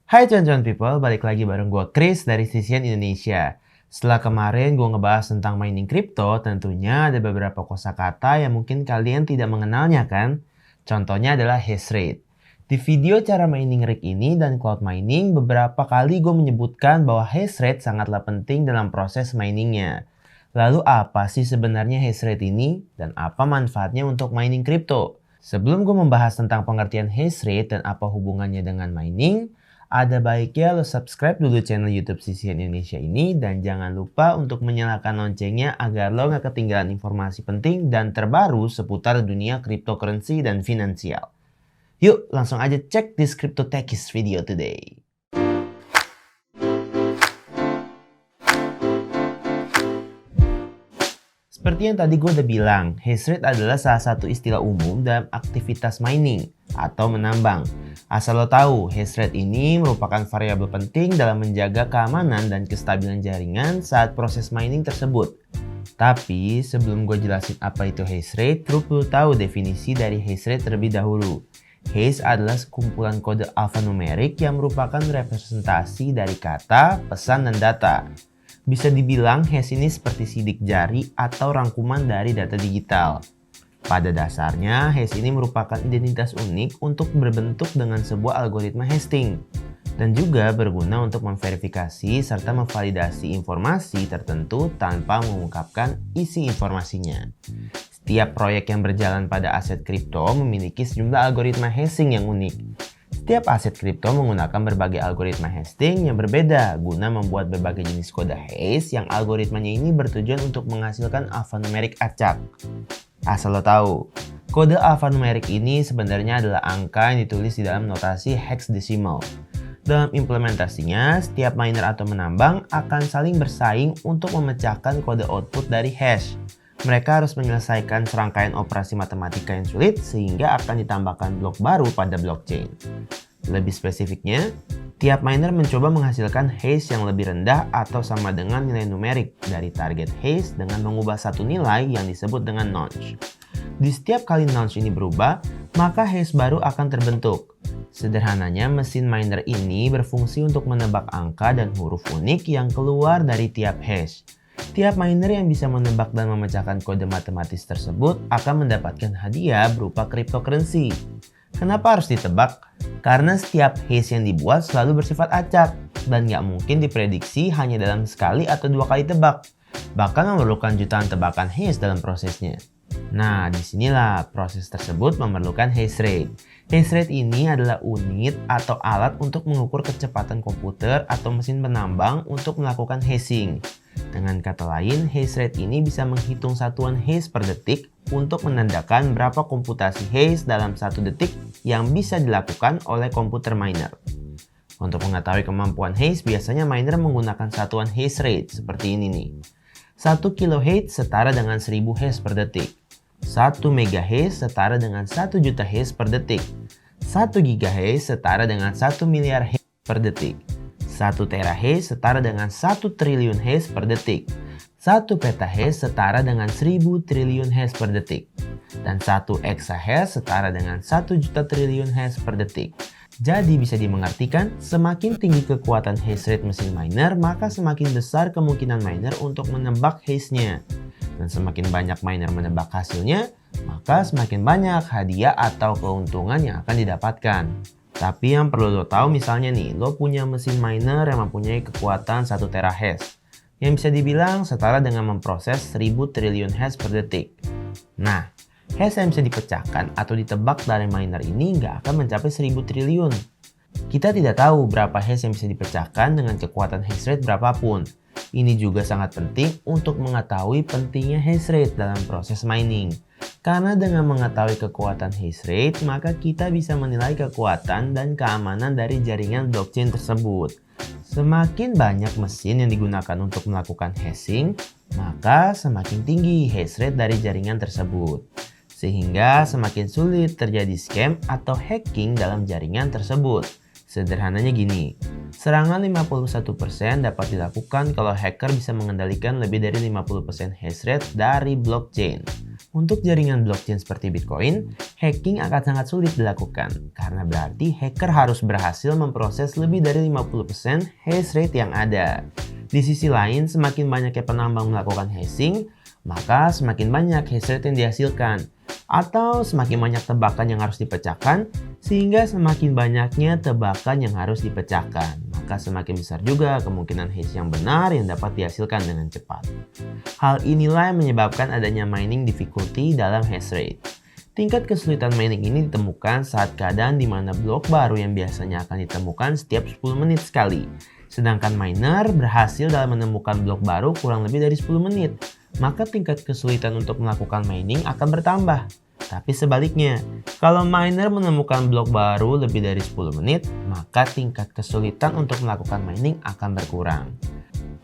Hai cuan-cuan people, balik lagi bareng gue Chris dari Sisian Indonesia. Setelah kemarin gue ngebahas tentang mining crypto, tentunya ada beberapa kosakata yang mungkin kalian tidak mengenalnya kan? Contohnya adalah hash rate. Di video cara mining rig ini dan cloud mining, beberapa kali gue menyebutkan bahwa hash rate sangatlah penting dalam proses miningnya. Lalu apa sih sebenarnya hash rate ini dan apa manfaatnya untuk mining crypto? Sebelum gue membahas tentang pengertian hash rate dan apa hubungannya dengan mining, ada baiknya lo subscribe dulu channel YouTube Sisian Indonesia ini dan jangan lupa untuk menyalakan loncengnya agar lo gak ketinggalan informasi penting dan terbaru seputar dunia cryptocurrency dan finansial. Yuk langsung aja cek this Cryptotechies video today. Seperti yang tadi gue udah bilang, hash rate adalah salah satu istilah umum dalam aktivitas mining atau menambang. Asal lo tahu, hash rate ini merupakan variabel penting dalam menjaga keamanan dan kestabilan jaringan saat proses mining tersebut. Tapi sebelum gue jelasin apa itu hash rate, lo perlu tahu definisi dari hash rate terlebih dahulu. Hash adalah sekumpulan kode alfanumerik yang merupakan representasi dari kata, pesan, dan data. Bisa dibilang hash ini seperti sidik jari atau rangkuman dari data digital. Pada dasarnya, hash ini merupakan identitas unik untuk berbentuk dengan sebuah algoritma hashing dan juga berguna untuk memverifikasi serta memvalidasi informasi tertentu tanpa mengungkapkan isi informasinya. Setiap proyek yang berjalan pada aset kripto memiliki sejumlah algoritma hashing yang unik. Setiap aset kripto menggunakan berbagai algoritma hashing yang berbeda guna membuat berbagai jenis kode hash yang algoritmanya ini bertujuan untuk menghasilkan alfanumerik acak. Asal lo tahu, kode alfanumerik ini sebenarnya adalah angka yang ditulis di dalam notasi hexadecimal. Dalam implementasinya, setiap miner atau menambang akan saling bersaing untuk memecahkan kode output dari hash. Mereka harus menyelesaikan serangkaian operasi matematika yang sulit sehingga akan ditambahkan blok baru pada blockchain. Lebih spesifiknya, tiap miner mencoba menghasilkan hash yang lebih rendah atau sama dengan nilai numerik dari target hash dengan mengubah satu nilai yang disebut dengan nonce. Di setiap kali nonce ini berubah, maka hash baru akan terbentuk. Sederhananya, mesin miner ini berfungsi untuk menebak angka dan huruf unik yang keluar dari tiap hash. Tiap miner yang bisa menebak dan memecahkan kode matematis tersebut akan mendapatkan hadiah berupa cryptocurrency. Kenapa harus ditebak? Karena setiap hash yang dibuat selalu bersifat acak dan nggak mungkin diprediksi hanya dalam sekali atau dua kali tebak. Bahkan memerlukan jutaan tebakan hash dalam prosesnya. Nah, disinilah proses tersebut memerlukan hash rate. Hash rate ini adalah unit atau alat untuk mengukur kecepatan komputer atau mesin penambang untuk melakukan hashing. Dengan kata lain, hash rate ini bisa menghitung satuan hash per detik untuk menandakan berapa komputasi hash dalam satu detik yang bisa dilakukan oleh komputer miner. Untuk mengetahui kemampuan hash, biasanya miner menggunakan satuan hash rate seperti ini nih. 1 kHz setara dengan 1000 hash per detik. 1 MHz setara dengan 1 juta hash per detik. 1 GHz setara dengan 1 miliar hash per detik. 1 terahash setara dengan 1 triliun hash per detik. 1 petahash setara dengan 1000 triliun hash per detik. Dan 1 exahash setara dengan 1 juta triliun hash per detik. Jadi bisa dimengertikan, semakin tinggi kekuatan hash rate mesin miner, maka semakin besar kemungkinan miner untuk menebak hash-nya. Dan semakin banyak miner menebak hasilnya, maka semakin banyak hadiah atau keuntungan yang akan didapatkan. Tapi yang perlu lo tahu misalnya nih, lo punya mesin miner yang mempunyai kekuatan 1 terahash, yang bisa dibilang setara dengan memproses 1000 triliun hash per detik. Nah, hash yang bisa dipecahkan atau ditebak dari miner ini nggak akan mencapai 1000 triliun. Kita tidak tahu berapa hash yang bisa dipecahkan dengan kekuatan hash rate berapapun. Ini juga sangat penting untuk mengetahui pentingnya hash rate dalam proses mining. Karena dengan mengetahui kekuatan hash rate, maka kita bisa menilai kekuatan dan keamanan dari jaringan blockchain tersebut. Semakin banyak mesin yang digunakan untuk melakukan hashing, maka semakin tinggi hash rate dari jaringan tersebut. Sehingga semakin sulit terjadi scam atau hacking dalam jaringan tersebut. Sederhananya gini, serangan 51% dapat dilakukan kalau hacker bisa mengendalikan lebih dari 50% hash rate dari blockchain. Untuk jaringan blockchain seperti Bitcoin, hacking akan sangat sulit dilakukan karena berarti hacker harus berhasil memproses lebih dari 50% hash rate yang ada. Di sisi lain, semakin banyaknya penambang melakukan hashing, maka semakin banyak hash rate yang dihasilkan. Atau semakin banyak tebakan yang harus dipecahkan, sehingga semakin banyaknya tebakan yang harus dipecahkan. Maka semakin besar juga kemungkinan hash yang benar yang dapat dihasilkan dengan cepat. Hal inilah yang menyebabkan adanya mining difficulty dalam hash rate. Tingkat kesulitan mining ini ditemukan saat keadaan di mana blok baru yang biasanya akan ditemukan setiap 10 menit sekali. Sedangkan miner berhasil dalam menemukan blok baru kurang lebih dari 10 menit. Maka tingkat kesulitan untuk melakukan mining akan bertambah. Tapi sebaliknya, kalau miner menemukan blok baru lebih dari 10 menit, maka tingkat kesulitan untuk melakukan mining akan berkurang.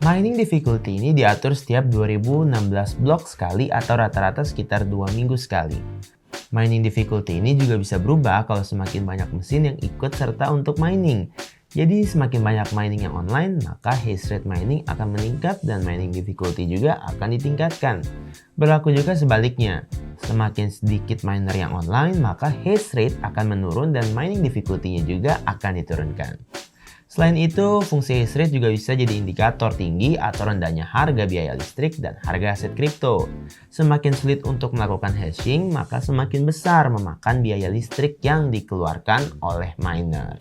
Mining difficulty ini diatur setiap 2016 blok sekali atau rata-rata sekitar 2 minggu sekali. Mining difficulty ini juga bisa berubah kalau semakin banyak mesin yang ikut serta untuk mining. Jadi semakin banyak mining yang online, maka hash rate mining akan meningkat dan mining difficulty juga akan ditingkatkan. Berlaku juga sebaliknya, semakin sedikit miner yang online, maka hash rate akan menurun dan mining difficulty-nya juga akan diturunkan. Selain itu, fungsi hash rate juga bisa jadi indikator tinggi atau rendahnya harga biaya listrik dan harga aset kripto. Semakin sulit untuk melakukan hashing, maka semakin besar memakan biaya listrik yang dikeluarkan oleh miner.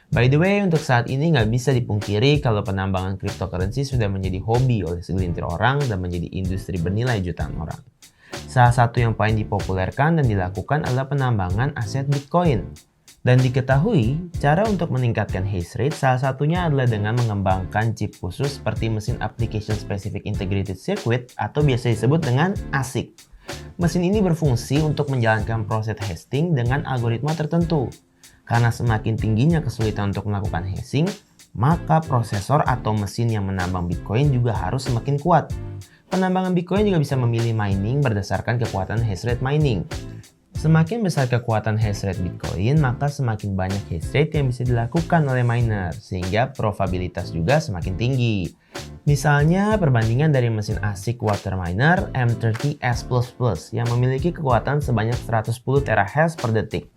By the way, untuk saat ini nggak bisa dipungkiri kalau penambangan cryptocurrency sudah menjadi hobi oleh segelintir orang dan menjadi industri bernilai jutaan orang. Salah satu yang paling dipopulerkan dan dilakukan adalah penambangan aset Bitcoin. Dan diketahui, cara untuk meningkatkan hash rate salah satunya adalah dengan mengembangkan chip khusus seperti mesin Application Specific Integrated Circuit atau biasa disebut dengan ASIC. Mesin ini berfungsi untuk menjalankan proses hashing dengan algoritma tertentu. Karena semakin tingginya kesulitan untuk melakukan hashing, maka prosesor atau mesin yang menambang Bitcoin juga harus semakin kuat. Penambangan Bitcoin juga bisa memilih mining berdasarkan kekuatan hash rate mining. Semakin besar kekuatan hash rate Bitcoin, maka semakin banyak hash rate yang bisa dilakukan oleh miner, sehingga probabilitas juga semakin tinggi. Misalnya, perbandingan dari mesin ASIC water miner M30S++ yang memiliki kekuatan sebanyak 110 terahash per detik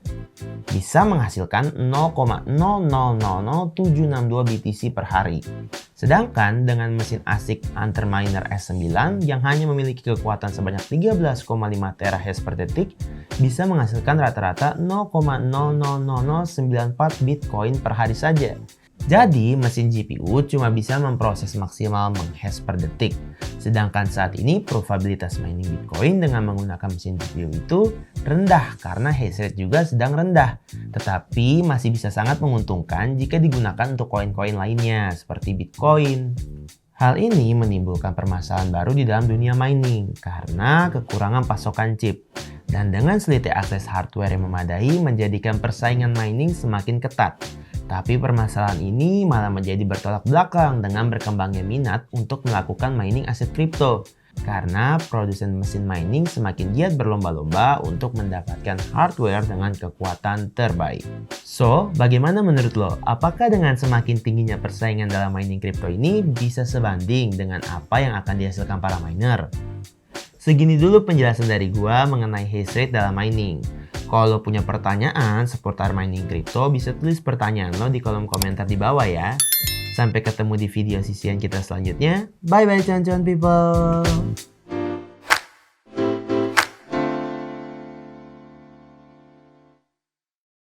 bisa menghasilkan 0,000762 BTC per hari. Sedangkan dengan mesin ASIC Antminer S9 yang hanya memiliki kekuatan sebanyak 13,5 terahash per detik bisa menghasilkan rata-rata 0,000094 Bitcoin per hari saja. Jadi, mesin GPU cuma bisa memproses maksimal menghash per detik. Sedangkan saat ini, probabilitas mining Bitcoin dengan menggunakan mesin GPU itu rendah karena hash rate juga sedang rendah. Tetapi masih bisa sangat menguntungkan jika digunakan untuk koin-koin lainnya seperti Bitcoin. Hal ini menimbulkan permasalahan baru di dalam dunia mining karena kekurangan pasokan chip. Dan dengan selisih akses hardware yang memadai menjadikan persaingan mining semakin ketat. Tapi permasalahan ini malah menjadi bertolak belakang dengan berkembangnya minat untuk melakukan mining aset kripto. Karena produsen mesin mining semakin giat berlomba-lomba untuk mendapatkan hardware dengan kekuatan terbaik. So, bagaimana menurut lo? Apakah dengan semakin tingginya persaingan dalam mining kripto ini bisa sebanding dengan apa yang akan dihasilkan para miner? Segini dulu penjelasan dari gua mengenai hash rate dalam mining. Kalau punya pertanyaan seputar mining kripto, bisa tulis pertanyaan lo di kolom komentar di bawah ya. Sampai ketemu di video sisian kita selanjutnya. Bye bye cuan-cuan people.